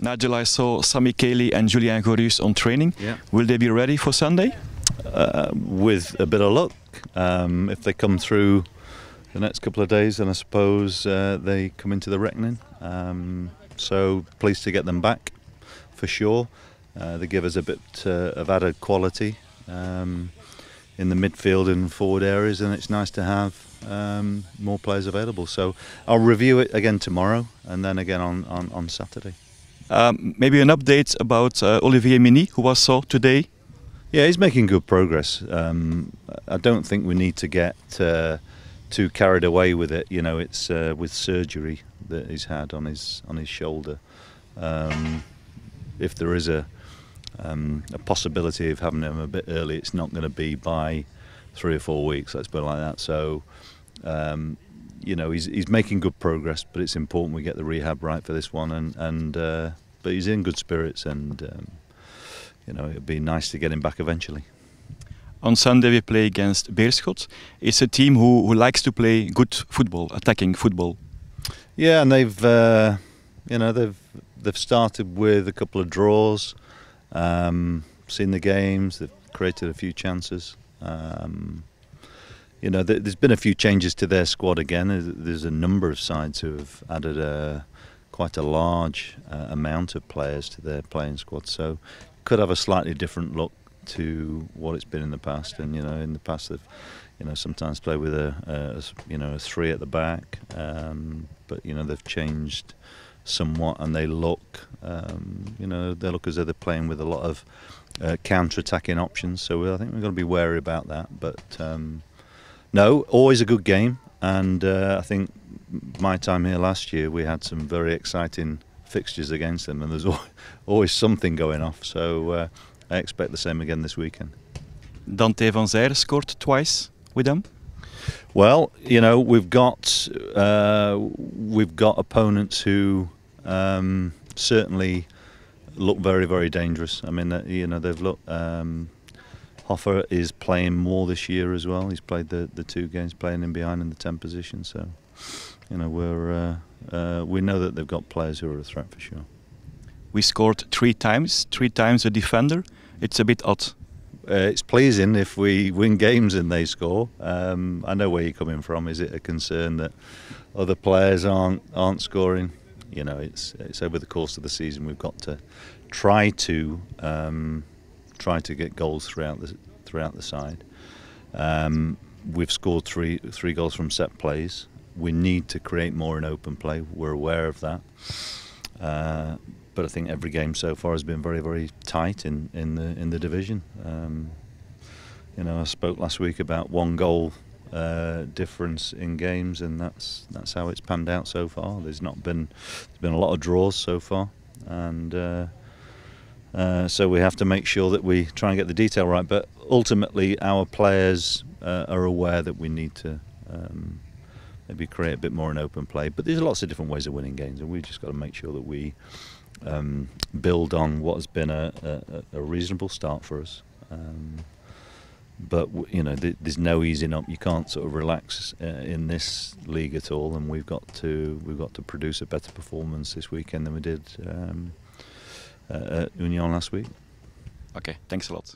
Nigel, I saw Sami Kelly and Julien Gorus on training. Yeah. Will they be ready for Sunday? With a bit of luck, if they come through the next couple of days, then I suppose they come into the reckoning. So pleased to get them back, for sure. They give us a bit of added quality in the midfield and forward areas, and it's nice to have more players available. So I'll review it again tomorrow, and then again on Saturday. Maybe an update about Olivier Mini, who was saw today. Yeah, he's making good progress. I don't think we need to get too carried away with it. You know, it's with surgery that he's had on his shoulder. If there is a possibility of having him a bit early, it's not going to be by 3 or 4 weeks. Let's put it like that. So, you know, he's making good progress, but it's important we get the rehab right for this one. But he's in good spirits, and you know, it'd be nice to get him back eventually. On Sunday we play against Beerschot. It's a team who likes to play good football, attacking football. Yeah, and they've you know, they've started with a couple of draws, seen the games, they've created a few chances. You know, there's been a few changes to their squad again. There's a number of sides who have added quite a large amount of players to their playing squad, so could have a slightly different look to what it's been in the past. And you know, in the past they've, you know, sometimes play with a 3 at the back, but you know, they've changed somewhat, and they look you know, they look as though they're playing with a lot of counter-attacking options. So I think we're going to be wary about that. But no, always a good game, and I think my time here last year we had some very exciting fixtures against them, and there's always something going off. So I expect the same again this weekend. Dante van Zijre scored twice with them. Well, you know, we've got opponents who certainly look very, very dangerous. I mean, you know, they've looked. Hoffer is playing more this year as well. He's played the 2 games, playing in behind in the 10 position. So, you know, we know that they've got players who are a threat for sure. We scored 3 times a defender. It's a bit odd. It's pleasing if we win games and they score. I know where you're coming from. Is it a concern that other players aren't scoring? You know, it's over the course of the season we've got to try to get goals throughout the side. We've scored three goals from set plays. We need to create more in open play. We're aware of that. But I think every game so far has been very, very tight in the division. You know, I spoke last week about 1 goal difference in games, and that's how it's panned out so far. There's been a lot of draws so far, and so we have to make sure that we try and get the detail right. But ultimately, our players are aware that we need to maybe create a bit more in open play. But there's lots of different ways of winning games, and we've just got to make sure that we build on what has been a reasonable start for us. But you know, there's no easing up. You can't sort of relax in this league at all, and we've got to produce a better performance this weekend than we did at Union last week. Okay, thanks a lot.